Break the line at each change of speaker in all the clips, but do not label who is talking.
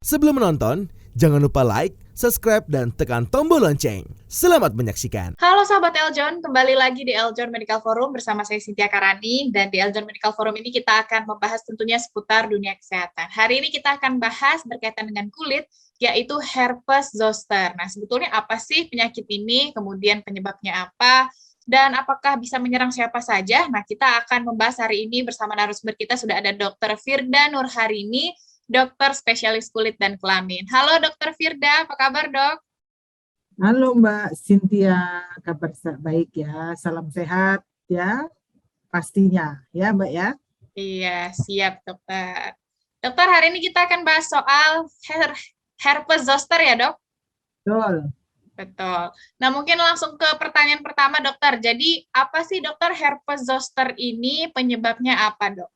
Sebelum menonton, jangan lupa like, subscribe, dan tekan tombol lonceng. Selamat menyaksikan.
Halo sahabat Eljon, kembali lagi di Eljon Medical Forum bersama saya Cynthia Karani, dan di Eljon Medical Forum ini kita akan membahas tentunya seputar dunia kesehatan. Hari ini kita akan bahas berkaitan dengan kulit, yaitu herpes zoster. Nah, sebetulnya apa sih penyakit ini, kemudian penyebabnya apa, dan apakah bisa menyerang siapa saja? Nah, kita akan membahas hari ini bersama narasumber kita sudah ada Dr. Firda Nurharini, dokter spesialis kulit dan kelamin. Halo Dr. Firda, apa kabar dok?
Halo Mbak Cynthia, kabar baik ya, salam sehat ya, pastinya ya Mbak ya.
Iya, siap dokter. Dokter, hari ini kita akan bahas soal herpes zoster ya dok?
Betul.
Betul. Nah, mungkin langsung ke pertanyaan pertama dokter. Jadi, apa sih dokter herpes zoster ini, penyebabnya apa dok?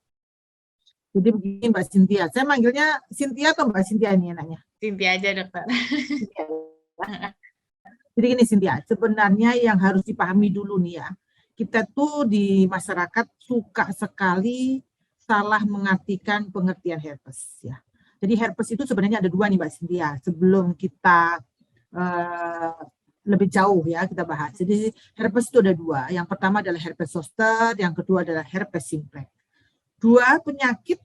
Jadi begini Mbak Cynthia, saya manggilnya Cynthia atau Mbak Cynthia ini enaknya?
Cynthia aja dokter.
Cynthia, ya. Jadi gini Cynthia, sebenarnya yang harus dipahami dulu nih ya, kita tuh di masyarakat suka sekali salah mengartikan pengertian herpes ya. Jadi herpes itu sebenarnya ada dua nih Mbak Cynthia, sebelum kita lebih jauh ya kita bahas. Jadi herpes itu ada dua, yang pertama adalah herpes zoster, yang kedua adalah herpes simplex. Dua penyakit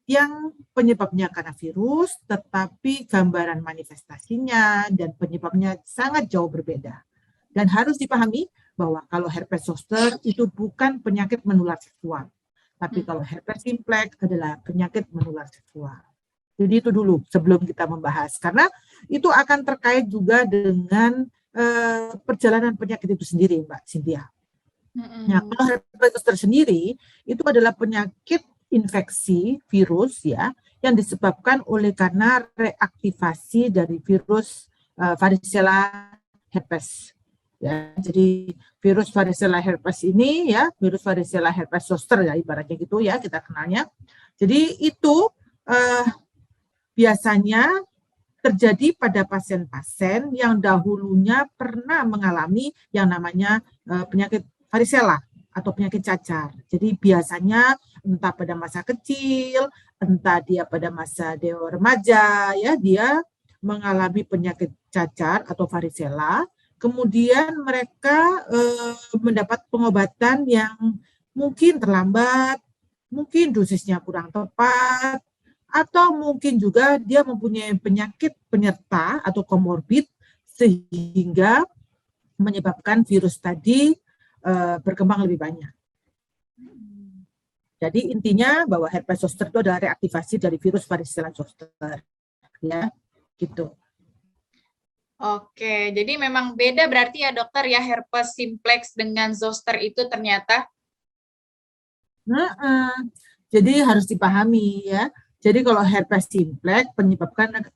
yang penyebabnya karena virus, tetapi gambaran manifestasinya dan penyebabnya sangat jauh berbeda. Dan harus dipahami bahwa kalau herpes zoster itu bukan penyakit menular seksual, tapi kalau herpes simplex adalah penyakit menular seksual. Jadi itu dulu sebelum kita membahas, karena itu akan terkait juga dengan perjalanan penyakit itu sendiri, Mbak Cynthia. Nah, kalau herpes zoster sendiri itu adalah penyakit infeksi virus ya yang disebabkan oleh karena reaktivasi dari virus varicella herpes ya. Jadi virus varicella herpes ini ya, virus varicella herpes zoster ya ibaratnya gitu ya kita kenalnya. Jadi itu biasanya terjadi pada pasien-pasien yang dahulunya pernah mengalami yang namanya penyakit varicella atau penyakit cacar. Jadi biasanya entah pada masa kecil, entah dia pada masa remaja, ya dia mengalami penyakit cacar atau varicella. Kemudian mereka mendapat pengobatan yang mungkin terlambat, mungkin dosisnya kurang tepat, atau mungkin juga dia mempunyai penyakit penyerta atau komorbid sehingga menyebabkan virus tadi berkembang lebih banyak. Jadi intinya bahwa herpes zoster itu adalah reaktivasi dari virus varicella zoster, ya, gitu.
Oke, jadi memang beda berarti ya dokter ya herpes simplex dengan zoster itu ternyata.
Jadi harus dipahami ya. Jadi kalau herpes simplex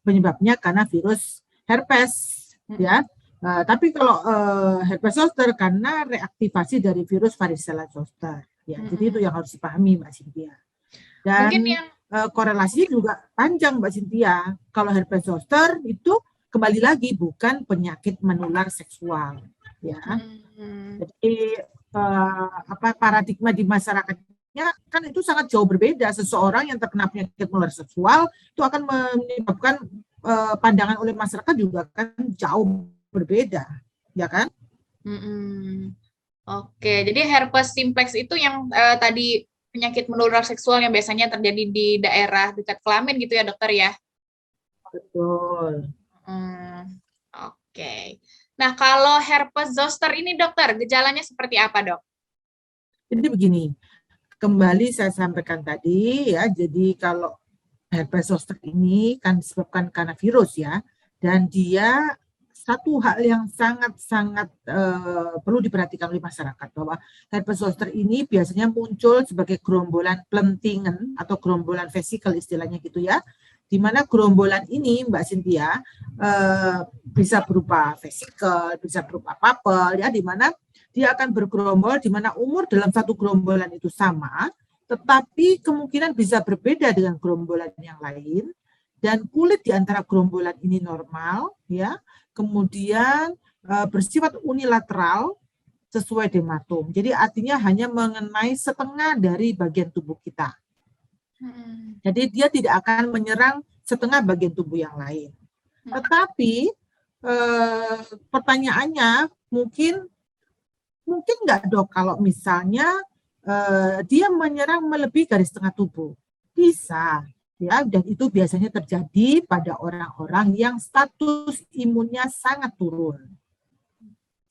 penyebabnya karena virus herpes, ya. Tapi kalau herpes zoster karena reaktivasi dari virus varicella zoster, ya. Jadi itu yang harus dipahami Mbak Cynthia. Dan korelasinya juga panjang Mbak Cynthia. Kalau herpes zoster itu kembali lagi bukan penyakit menular seksual, ya. Jadi paradigma di masyarakatnya kan itu sangat jauh berbeda. Seseorang yang terkena penyakit menular seksual itu akan menyebabkan pandangan oleh masyarakat juga kan jauh berbeda, ya kan?
Oke, jadi herpes simplex itu yang tadi penyakit menular seksual yang biasanya terjadi di daerah dekat kelamin gitu ya dokter ya?
Betul.
Oke. Nah kalau herpes zoster ini dokter, gejalanya seperti apa dok?
Jadi begini, kembali saya sampaikan tadi ya, jadi kalau herpes zoster ini kan disebabkan karena virus ya, dan dia satu hal yang sangat-sangat perlu diperhatikan oleh masyarakat bahwa herpes zoster ini biasanya muncul sebagai gerombolan plentingen atau gerombolan vesikel istilahnya gitu ya, di mana gerombolan ini Mbak Cynthia bisa berupa vesikel, bisa berupa papel ya, di mana dia akan bergerombol di mana umur dalam satu gerombolan itu sama, tetapi kemungkinan bisa berbeda dengan gerombolan yang lain, dan kulit di antara gerombolan ini normal ya, kemudian bersifat unilateral sesuai dermatom. Jadi artinya hanya mengenai setengah dari bagian tubuh kita. Jadi dia tidak akan menyerang setengah bagian tubuh yang lain. Tetapi pertanyaannya mungkin nggak dok kalau misalnya dia menyerang melebihi dari setengah tubuh? Bisa, ya, dan itu biasanya terjadi pada orang-orang yang status imunnya sangat turun,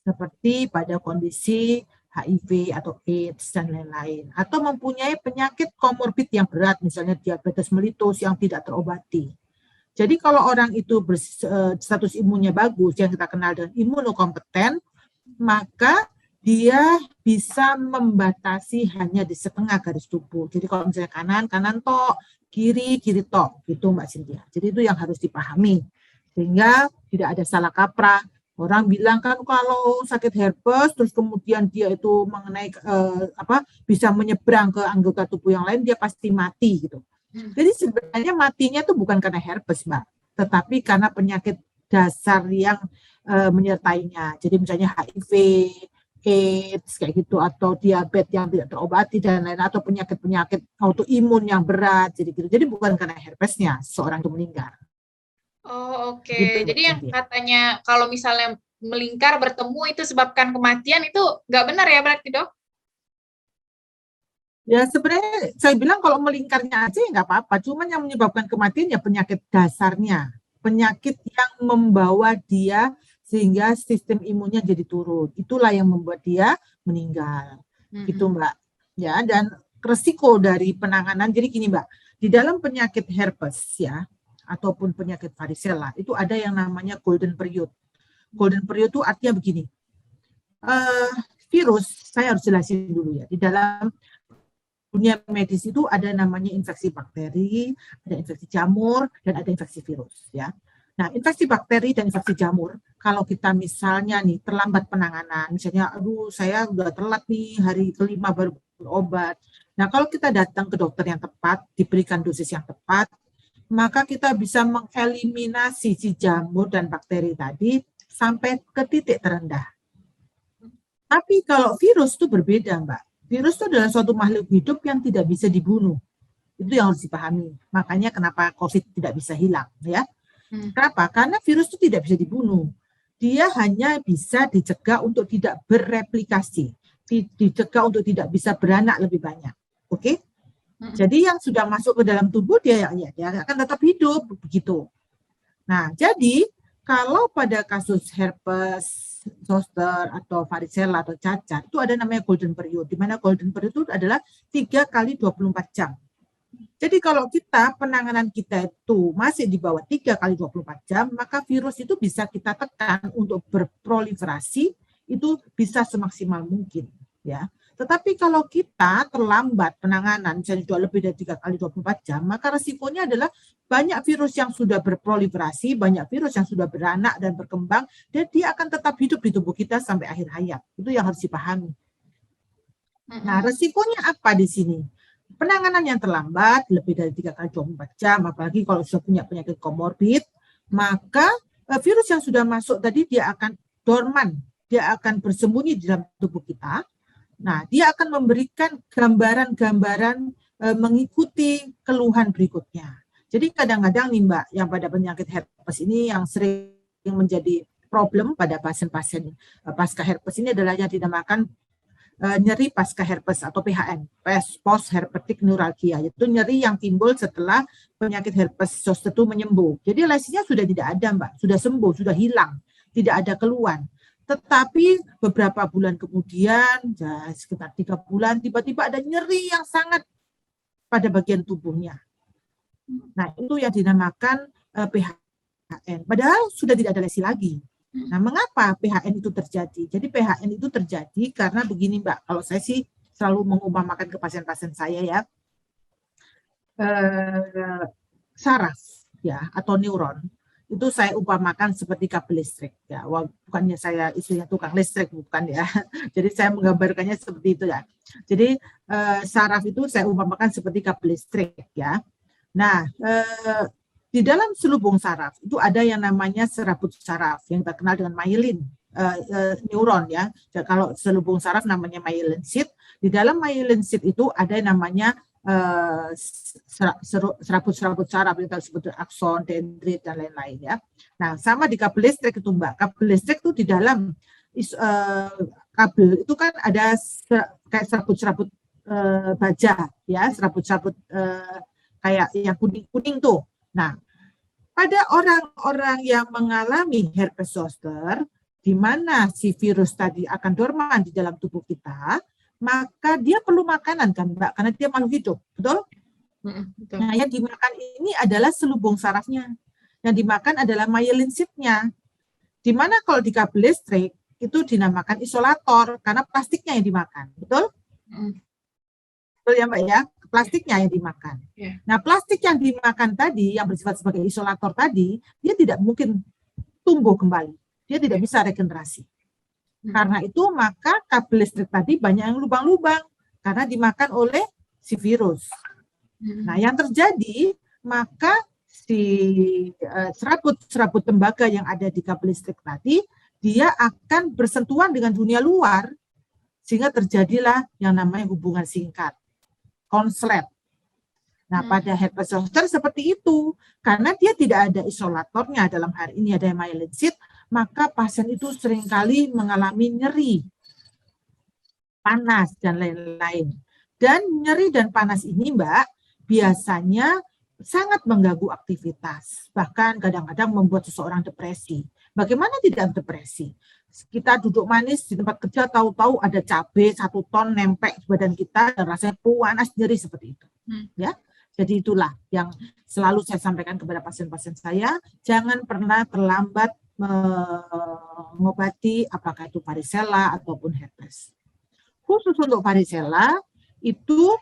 seperti pada kondisi HIV atau AIDS dan lain-lain, atau mempunyai penyakit komorbid yang berat, misalnya diabetes mellitus yang tidak terobati. Jadi kalau orang itu status imunnya bagus, yang kita kenal dengan imunokompeten, maka dia bisa membatasi hanya di setengah garis tubuh. Jadi kalau misalnya kanan tok, kiri tok, gitu Mbak Cynthia. Jadi itu yang harus dipahami. Sehingga tidak ada salah kaprah. Orang bilang kan kalau sakit herpes, terus kemudian dia itu mengenai bisa menyeberang ke anggota tubuh yang lain, dia pasti mati gitu. Jadi sebenarnya matinya itu bukan karena herpes, Mbak, tetapi karena penyakit dasar yang menyertainya. Jadi misalnya HIV, AIDS kayak gitu, atau diabetes yang tidak terobati dan lain, atau penyakit-penyakit autoimun yang berat, jadi gitu. Jadi bukan karena herpesnya seorang itu meninggal.
Oh, oke.
Gitu,
Jadi yang katanya kalau misalnya melingkar bertemu itu sebabkan kematian, itu nggak benar ya berarti dok?
Ya sebenarnya saya bilang kalau melingkarnya aja ya nggak apa-apa. Cuman yang menyebabkan kematian ya penyakit dasarnya, penyakit yang membawa dia sehingga sistem imunnya jadi turun. Itulah yang membuat dia meninggal. Gitu Mbak. Ya, dan resiko dari penanganan, jadi gini Mbak, di dalam penyakit herpes ya, ataupun penyakit varicella, itu ada yang namanya golden period. Golden period itu artinya begini, virus, saya harus jelasin dulu ya, di dalam dunia medis itu ada namanya infeksi bakteri, ada infeksi jamur, dan ada infeksi virus ya. Nah, infeksi bakteri dan infeksi jamur, kalau kita misalnya nih terlambat penanganan, misalnya, aduh saya udah telat nih, hari kelima baru berobat. Nah, kalau kita datang ke dokter yang tepat, diberikan dosis yang tepat, maka kita bisa mengeliminasi si jamur dan bakteri tadi sampai ke titik terendah. Tapi kalau virus itu berbeda, Mbak. Virus itu adalah suatu makhluk hidup yang tidak bisa dibunuh. Itu yang harus dipahami. Makanya kenapa COVID tidak bisa hilang, ya. Kenapa? Karena virus itu tidak bisa dibunuh. Dia hanya bisa dicegah untuk tidak bereplikasi, dicegah untuk tidak bisa beranak lebih banyak. Oke? Jadi yang sudah masuk ke dalam tubuh dia akan tetap hidup begitu. Nah, jadi kalau pada kasus herpes zoster atau varicella atau cacar itu ada namanya golden period, di mana golden period itu adalah 3 kali 24 jam. Jadi kalau penanganan kita itu masih di bawah 3 kali 24 jam, maka virus itu bisa kita tekan untuk berproliferasi, itu bisa semaksimal mungkin, ya. Tetapi kalau kita terlambat penanganan, misalnya sudah lebih dari 3 kali 24 jam, maka resikonya adalah banyak virus yang sudah berproliferasi, banyak virus yang sudah beranak dan berkembang, dan dia akan tetap hidup di tubuh kita sampai akhir hayat. Itu yang harus dipahami. Nah, resikonya apa di sini? Penanganan yang terlambat, lebih dari 3 kali 24 jam, apalagi kalau sudah punya penyakit komorbid, maka virus yang sudah masuk tadi dia akan dorman, dia akan bersembunyi di dalam tubuh kita. Nah, dia akan memberikan gambaran-gambaran mengikuti keluhan berikutnya. Jadi kadang-kadang nih Mbak, yang pada penyakit herpes ini yang sering menjadi problem pada pasien-pasien pasca herpes ini adalah yang dinamakan nyeri pasca herpes atau PHN, post herpetic neuralgia, yaitu nyeri yang timbul setelah penyakit herpes zoster itu menyembuh. Jadi lesinya sudah tidak ada Mbak, sudah sembuh, sudah hilang, tidak ada keluhan. Tetapi beberapa bulan kemudian, sekitar 3 bulan, tiba-tiba ada nyeri yang sangat pada bagian tubuhnya. Nah, itu yang dinamakan PHN. Padahal sudah tidak ada lesi lagi. Nah, mengapa PHN itu terjadi? Jadi PHN itu terjadi karena begini Mbak, kalau saya sih selalu mengumpamakan ke pasien-pasien saya ya, saraf ya atau neuron itu saya umpamakan seperti kabel listrik ya, bukannya saya istilahnya tukang listrik bukan ya, jadi saya menggambarkannya seperti itu ya. Jadi saraf itu saya umpamakan seperti kabel listrik ya. Nah, di dalam selubung saraf itu ada yang namanya serabut saraf yang kita kenal dengan myelin neuron ya. Jadi, kalau selubung saraf namanya myelin sheath. Di dalam myelin sheath itu ada yang namanya serabut-serabut saraf yang disebut akson, dendrit dan lain-lain ya. Nah, sama di kabel listrik itu Mbak. Kabel listrik itu di dalam kabel itu kan ada kayak serabut-serabut baja ya, serabut-serabut kayak yang kuning-kuning tuh. Nah, pada orang-orang yang mengalami herpes zoster, di mana si virus tadi akan dorman di dalam tubuh kita, maka dia perlu makanan kan Mbak, karena dia makhluk hidup, betul?
Betul.
Nah, yang dimakan ini adalah selubung sarafnya. Yang dimakan adalah myelin sheath-nya. Di mana kalau di kabel listrik itu dinamakan isolator karena plastiknya yang dimakan, betul? Betul ya Mbak ya, plastiknya yang dimakan.
Yeah.
Nah, plastik yang dimakan tadi yang bersifat sebagai isolator tadi, dia tidak mungkin tumbuh kembali. Dia tidak bisa regenerasi. Karena itu maka kabel listrik tadi banyak yang lubang-lubang karena dimakan oleh si virus. Nah, yang terjadi maka si serabut-serabut tembaga yang ada di kabel listrik tadi dia akan bersentuhan dengan dunia luar sehingga terjadilah yang namanya hubungan singkat, konslet. Nah, pada herpes zoster seperti itu karena dia tidak ada isolatornya, dalam hal ini ada myelin sheath, maka pasien itu seringkali mengalami nyeri, panas, dan lain-lain. Dan nyeri dan panas ini, Mbak, biasanya sangat mengganggu aktivitas. Bahkan kadang-kadang membuat seseorang depresi. Bagaimana tidak depresi? Kita duduk manis di tempat kerja, tahu-tahu ada cabai 1 ton nempel di badan kita, dan rasanya panas, nyeri seperti itu. Ya. Jadi itulah yang selalu saya sampaikan kepada pasien-pasien saya, jangan pernah terlambat mengobati apakah itu varicella ataupun herpes. Khusus untuk varicella itu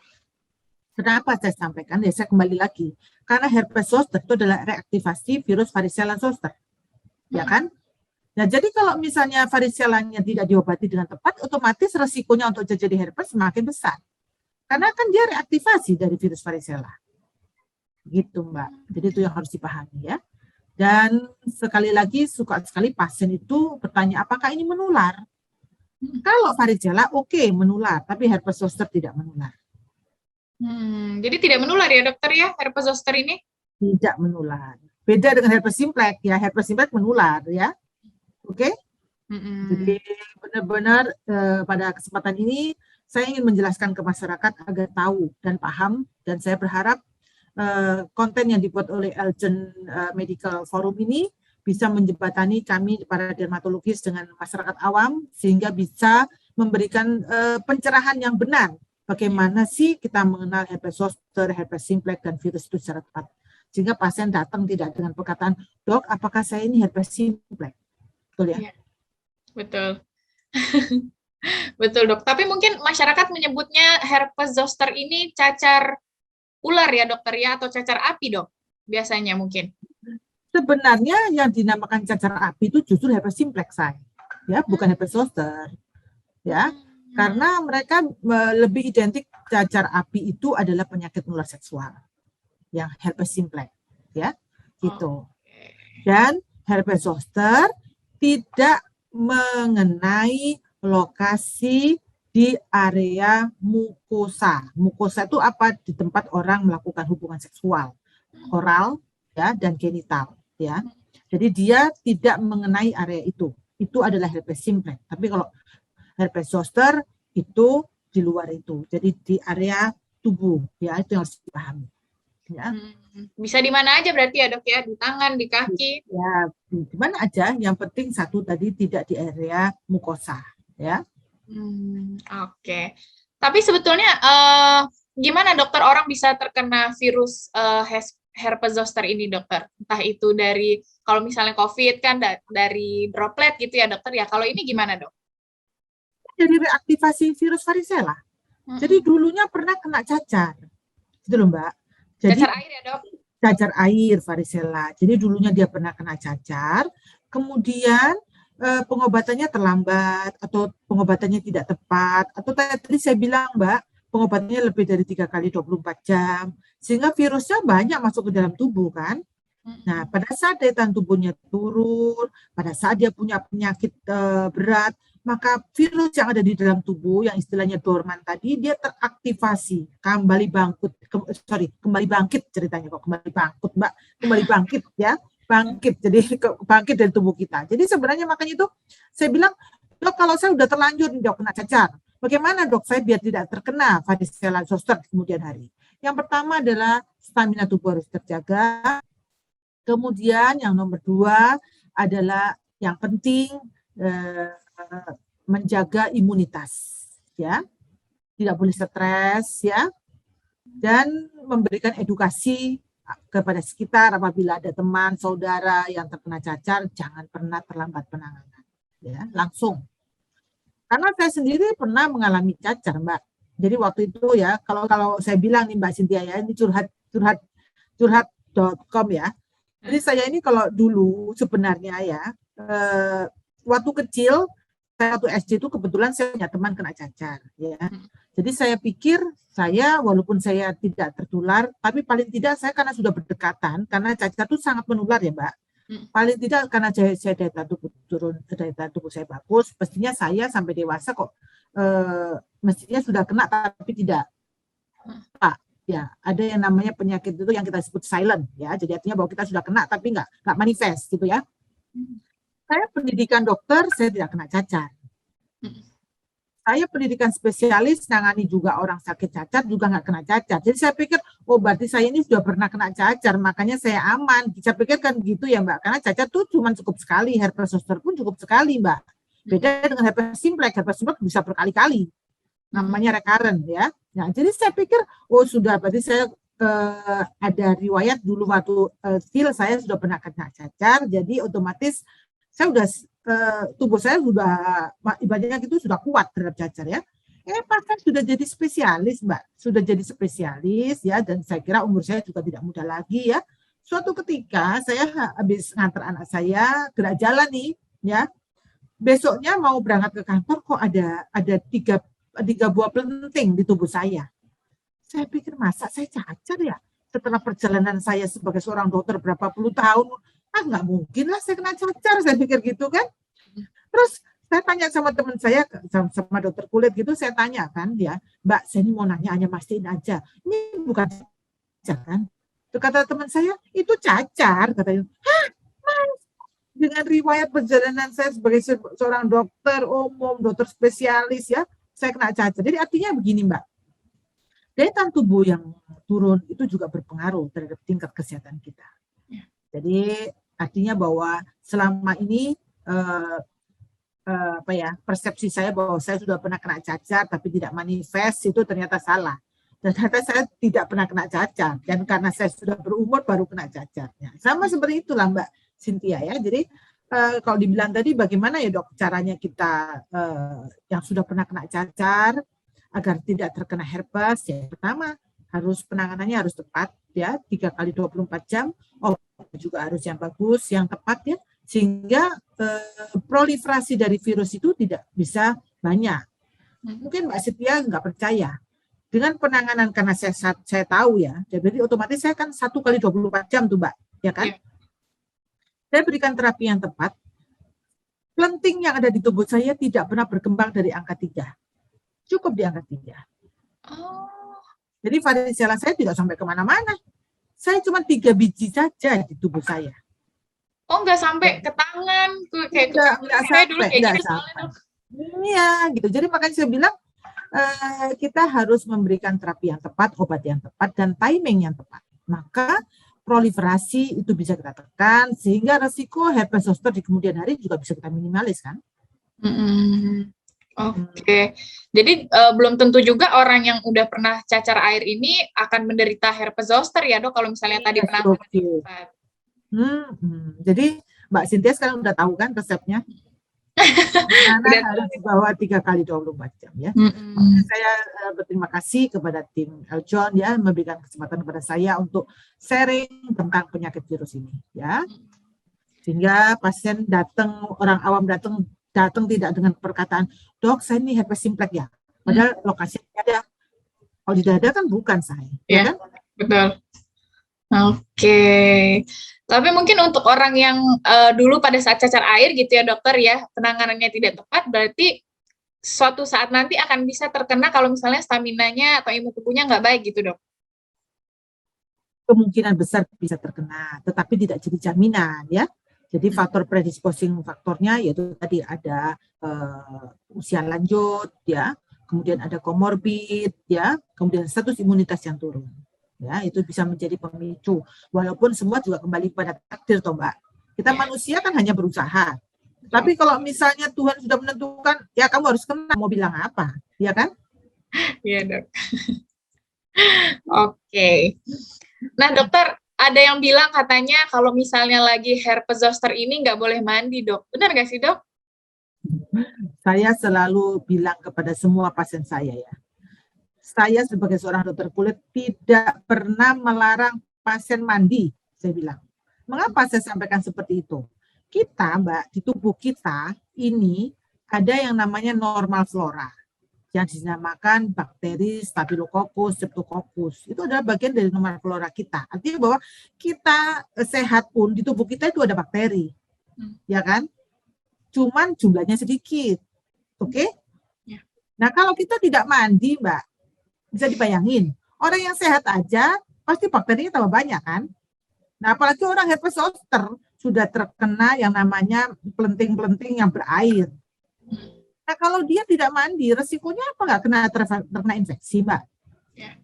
kenapa saya sampaikan? Ya saya kembali lagi karena herpes zoster itu adalah reaktivasi virus varicella zoster, ya kan? Nah jadi kalau misalnya varicellanya tidak diobati dengan tepat, otomatis resikonya untuk terjadi herpes semakin besar, karena kan dia reaktivasi dari virus varicella, gitu Mbak. Jadi itu yang harus dipahami ya. Dan sekali lagi suka sekali pasien itu bertanya apakah ini menular. Kalau varicella oke, menular, tapi herpes zoster tidak menular.
Jadi tidak menular ya dokter ya herpes zoster ini?
Tidak menular. Beda dengan herpes simplex ya, herpes simplex menular ya. Oke? Jadi benar-benar pada kesempatan ini saya ingin menjelaskan ke masyarakat agar tahu dan paham, dan saya berharap konten yang dibuat oleh Elgin Medical Forum ini bisa menjembatani kami para dermatologis dengan masyarakat awam sehingga bisa memberikan pencerahan yang benar bagaimana sih kita mengenal herpes zoster, herpes simplex dan virus itu secara tepat, sehingga pasien datang tidak dengan perkataan, dok apakah saya ini herpes simplex, betul ya?
Betul. Betul dok, tapi mungkin masyarakat menyebutnya herpes zoster ini cacar ular ya dokter ya, atau cacar api dok biasanya mungkin.
Sebenarnya yang dinamakan cacar api itu justru herpes simplex saya, ya bukan herpes zoster, ya karena mereka lebih identik cacar api itu adalah penyakit menular seksual, yang herpes simplex, ya gitu. Dan herpes zoster tidak mengenai lokasi di area mukosa. Mukosa itu apa? Di tempat orang melakukan hubungan seksual, oral ya dan genital ya. Jadi dia tidak mengenai area itu. Itu adalah herpes simplex. Tapi kalau herpes zoster itu di luar itu. Jadi di area tubuh ya, itu yang harus dipahami. Ya.
Bisa di mana aja berarti ya dok ya, di tangan, di kaki.
Ya, di mana aja. Yang penting satu tadi tidak di area mukosa ya.
Oke. Tapi sebetulnya gimana dokter orang bisa terkena virus herpes zoster ini dokter? Entah itu dari kalau misalnya COVID kan dari droplet gitu ya dokter ya. Kalau ini gimana dok?
Dari reaktivasi virus varicella. Jadi dulunya pernah kena cacar, gitu loh Mbak. Jadi,
cacar air ya dok?
Cacar air varicella. Jadi dulunya dia pernah kena cacar, kemudian pengobatannya terlambat atau pengobatannya tidak tepat, atau tadi saya bilang Mbak, pengobatannya lebih dari 3 kali 24 jam, sehingga virusnya banyak masuk ke dalam tubuh kan. Nah, pada saat daya tahan tubuhnya turun, pada saat dia punya penyakit berat, maka virus yang ada di dalam tubuh yang istilahnya dorman tadi dia teraktivasi, kembali bangkit ceritanya, kok kembali bangkit Mbak, kembali bangkit ya, bangkit, jadi bangkit dari tubuh kita. Jadi sebenarnya makanya itu saya bilang, Dok, kalau saya udah terlanjur nih, Dok, kena cacar, bagaimana, Dok, saya biar tidak terkena varicella zoster di kemudian hari? Yang pertama adalah stamina tubuh harus terjaga. Kemudian yang nomor 2 adalah yang penting menjaga imunitas, ya, tidak boleh stres, ya, dan memberikan edukasi kepada sekitar apabila ada teman, saudara yang terkena cacar, jangan pernah terlambat penanganan, ya, langsung. Karena saya sendiri pernah mengalami cacar, Mbak. Jadi waktu itu ya, kalau saya bilang nih Mbak Cynthia ya, ini curhat.com ya. Jadi saya ini kalau dulu sebenarnya ya, waktu kecil, saya waktu SD itu kebetulan saya punya teman kena cacar, ya. Jadi saya pikir walaupun saya tidak tertular, tapi paling tidak saya karena sudah berdekatan, karena cacar itu sangat menular ya Mbak. Paling tidak karena saya daya tahan tubuh saya bagus, pastinya saya sampai dewasa kok mestinya sudah kena tapi tidak. Pak, ya ada yang namanya penyakit itu yang kita sebut silent ya. Jadi artinya bahwa kita sudah kena tapi nggak manifest gitu ya. Saya pendidikan dokter, saya tidak kena cacar. Saya pendidikan spesialis, nangani juga orang sakit cacar, juga nggak kena cacar. Jadi saya pikir, oh berarti saya ini sudah pernah kena cacar, makanya saya aman. Saya pikir kan gitu ya Mbak, karena cacar tuh cuma cukup sekali, herpes zoster pun cukup sekali Mbak. Beda dengan herpes simplex bisa berkali-kali. Namanya recurrent ya. Nah, jadi saya pikir, oh sudah, berarti saya ada riwayat dulu waktu kecil saya sudah pernah kena cacar, jadi otomatis saya udah tubuh saya sudah ibaratnya itu sudah kuat terhadap cacar ya. Pas saya sudah jadi spesialis Mbak, sudah jadi spesialis ya, dan saya kira umur saya juga tidak muda lagi ya. Suatu ketika saya habis ngantar anak saya gerak jalan nih ya. Besoknya mau berangkat ke kantor kok ada tiga buah pelenting di tubuh saya. Saya pikir masa saya cacar ya? Setelah perjalanan saya sebagai seorang dokter berapa puluh tahun, nggak mungkin lah saya kena cacar, saya pikir gitu kan. Terus saya tanya sama teman saya, sama dokter kulit gitu, saya tanya kan dia, Mbak, saya ini mau nanya, hanya mastiin aja, ini bukan cacar kan? Itu kata teman saya, itu cacar, katanya. Hah, Mas? Dengan riwayat perjalanan saya sebagai seorang dokter umum, dokter spesialis ya, saya kena cacar. Jadi artinya begini Mbak, daya tahan tubuh yang turun itu juga berpengaruh terhadap tingkat kesehatan kita. Jadi artinya bahwa selama ini persepsi saya bahwa saya sudah pernah kena cacar tapi tidak manifest itu ternyata salah. Dan ternyata saya tidak pernah kena cacar, dan karena saya sudah berumur baru kena cacarnya. Sama seperti itulah Mbak Cynthia ya. Jadi kalau dibilang tadi bagaimana ya Dok caranya kita yang sudah pernah kena cacar agar tidak terkena herpes, ya pertama penanganannya harus tepat ya, 3 kali 24 jam, juga harus yang bagus, yang tepat ya, sehingga proliferasi dari virus itu tidak bisa banyak. Mungkin Mbak Cynthia nggak percaya dengan penanganan, karena saya tahu ya, jadi otomatis saya kan 1 kali 24 jam tuh Mbak, ya kan? Saya berikan terapi yang tepat, pelenting yang ada di tubuh saya tidak pernah berkembang dari angka 3. Cukup di angka 3. Jadi varicella saya tidak sampai kemana-mana. Saya cuma 3 biji saja di tubuh saya.
Oh, nggak sampai ke tangan,
nggak sampai. Iya, gitu. Jadi makanya saya bilang kita harus memberikan terapi yang tepat, obat yang tepat, dan timing yang tepat. Maka proliferasi itu bisa kita tekan, sehingga resiko herpes zoster di kemudian hari juga bisa kita minimalis kan.
Oke. Jadi belum tentu juga orang yang udah pernah cacar air ini akan menderita herpes zoster ya Dok, kalau misalnya tadi penanganan tepat.
Jadi Mbak Cynthia sekarang udah tahu kan resepnya? Harus dibawa 3 kali 24 jam ya. Saya berterima kasih kepada tim Eljon ya, memberikan kesempatan kepada saya untuk sharing tentang penyakit virus ini ya. Sehingga pasien datang, orang awam datang tidak dengan perkataan, Dok, saya ini herpes simplex ya. Padahal lokasinya ada. Kalau di dada kan bukan saya.
Ya kan? Betul. Oke. Tapi mungkin untuk orang yang dulu pada saat cacar air gitu ya dokter ya, penanganannya tidak tepat, berarti suatu saat nanti akan bisa terkena kalau misalnya staminanya atau imun tubuhnya nggak baik gitu dok.
Kemungkinan besar bisa terkena, tetapi tidak jadi jaminan ya. Jadi faktor predisposing faktornya yaitu tadi ada usia lanjut ya, kemudian ada komorbid ya, kemudian status imunitas yang turun. Ya, itu bisa menjadi pemicu. Walaupun semua juga kembali pada takdir toh Mbak. Kita manusia kan hanya berusaha. Tapi kalau misalnya Tuhan sudah menentukan, ya kamu harus kena, mau bilang apa, ya kan?
Iya dok. Oke. Nah dokter, ada yang bilang katanya kalau misalnya lagi herpes zoster ini nggak boleh mandi dok. Benar nggak sih dok?
Saya selalu bilang kepada semua pasien saya ya. Saya sebagai seorang dokter kulit tidak pernah melarang pasien mandi, saya bilang. Mengapa saya sampaikan seperti itu? Kita, Mbak, di tubuh kita ini ada yang namanya normal flora yang dinamakan bakteri Staphylococcus, Streptococcus. Itu adalah bagian dari normal flora kita. Artinya bahwa kita sehat pun di tubuh kita itu ada bakteri. Ya kan? Cuman jumlahnya sedikit. Oke?
Ya.
Nah, kalau kita tidak mandi, Mbak, bisa dibayangin, orang yang sehat aja pasti bakterinya tambah banyak kan? Nah, apalagi orang herpes zoster sudah terkena yang namanya pelenting-pelenting yang berair. Nah, kalau dia tidak mandi, resikonya apa nggak terkena infeksi, Mbak?
Ya.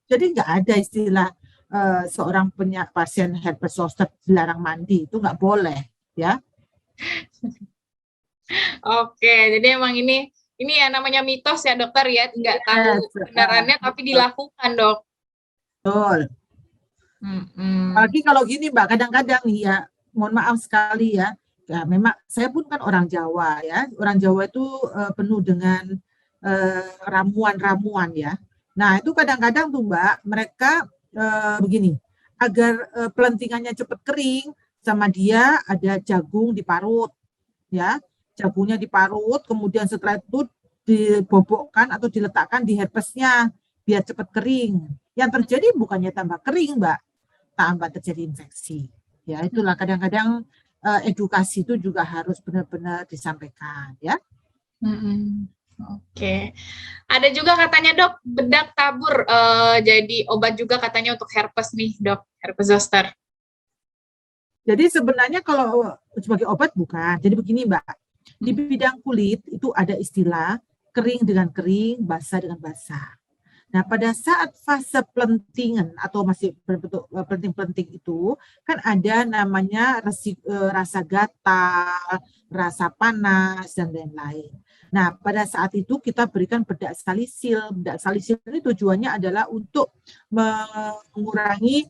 Jadi nggak ada istilah seorang pasien herpes zoster dilarang mandi, itu nggak boleh, ya.
Oke, jadi emang ini ya namanya mitos ya dokter ya, nggak tahu kebenarannya tapi dilakukan dok.
Betul. Apalagi kalau gini Mbak, kadang-kadang nih ya, mohon maaf sekali ya, ya memang saya pun kan orang Jawa ya, orang Jawa itu penuh dengan ramuan-ramuan ya. Nah itu kadang-kadang tuh Mbak, mereka begini, agar pelentingannya cepat kering, sama dia ada jagung diparut ya, jagungnya diparut, kemudian setelah itu dibobokkan atau diletakkan di herpesnya biar cepat kering. Yang terjadi bukannya tambah kering, Mbak, tambah terjadi infeksi. Ya, itulah kadang-kadang edukasi itu juga harus benar-benar disampaikan, ya.
Oke. Ada juga katanya dok, bedak tabur jadi obat juga katanya untuk herpes nih dok, herpes zoster.
Jadi sebenarnya kalau sebagai obat bukan. Jadi begini Mbak, di bidang kulit itu ada istilah kering dengan kering, basah dengan basah. Nah pada saat fase pelentingan atau masih berbentuk pelenting-pelenting itu kan ada namanya rasa gatal, rasa panas dan lain-lain. Nah pada saat itu kita berikan bedak salisil. Bedak salisil ini tujuannya adalah untuk mengurangi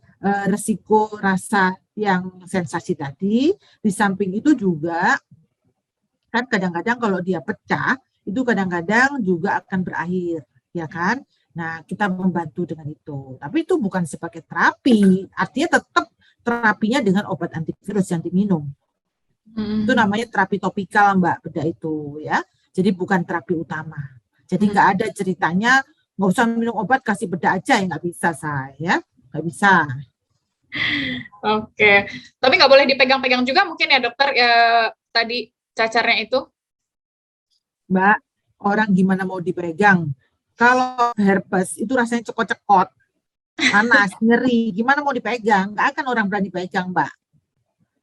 resiko rasa yang sensasi tadi. Di samping itu juga kan kadang-kadang kalau dia pecah itu kadang-kadang juga akan berakhir, ya kan? Nah, kita membantu dengan itu. Tapi itu bukan sebagai terapi, artinya tetap terapinya dengan obat antivirus yang diminum. Itu namanya terapi topikal, Mbak, bedak itu ya. Jadi bukan terapi utama. Jadi nggak ada ceritanya nggak usah minum obat, kasih bedak aja, ya nggak bisa saya, nggak bisa.
Oke, tapi nggak boleh dipegang-pegang juga mungkin ya dokter ya, tadi cacarnya itu?
Mbak, orang gimana mau dipegang? Kalau herpes itu rasanya cekot-cekot, panas, nyeri, gimana mau dipegang? Nggak akan orang berani pegang, Mbak.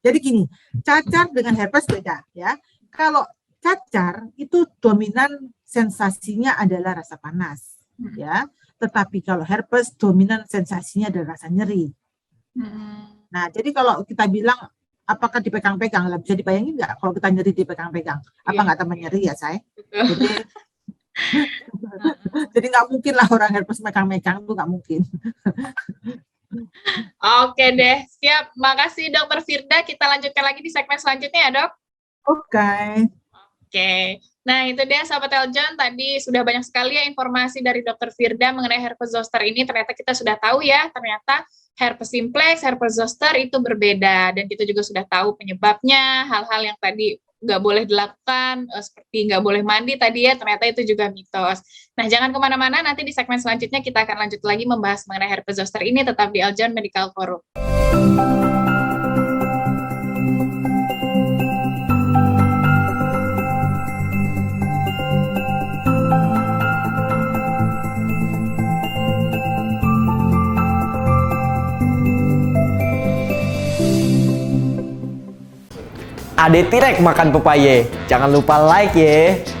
Jadi gini, cacar dengan herpes beda ya. Kalau cacar itu dominan sensasinya adalah rasa panas, ya. Tetapi kalau herpes dominan sensasinya adalah rasa nyeri. Nah, jadi kalau kita bilang apakah dipegang-pegang, bisa dibayangin nggak kalau kita nyeri dipegang-pegang? Apa nggak tambah nyeri ya, saya? Jadi nggak mungkin lah orang herpes megang-megang, itu nggak mungkin.
Oke deh, siap. Makasih Dokter Firda. Kita lanjutkan lagi di segmen selanjutnya ya dok. Oke. Nah itu dia sahabat Eljon, tadi sudah banyak sekali ya informasi dari Dokter Firda mengenai herpes zoster ini. Ternyata kita sudah tahu ya, ternyata herpes simplex, herpes zoster itu berbeda. Dan kita juga sudah tahu penyebabnya, hal-hal yang tadi nggak boleh dilakukan, seperti nggak boleh mandi tadi ya, ternyata itu juga mitos. Nah, jangan kemana-mana, nanti di segmen selanjutnya kita akan lanjut lagi membahas mengenai herpes zoster ini, tetap di Eljon Medical Forum.
Ade Tirek makan pepaya. Jangan lupa like ya.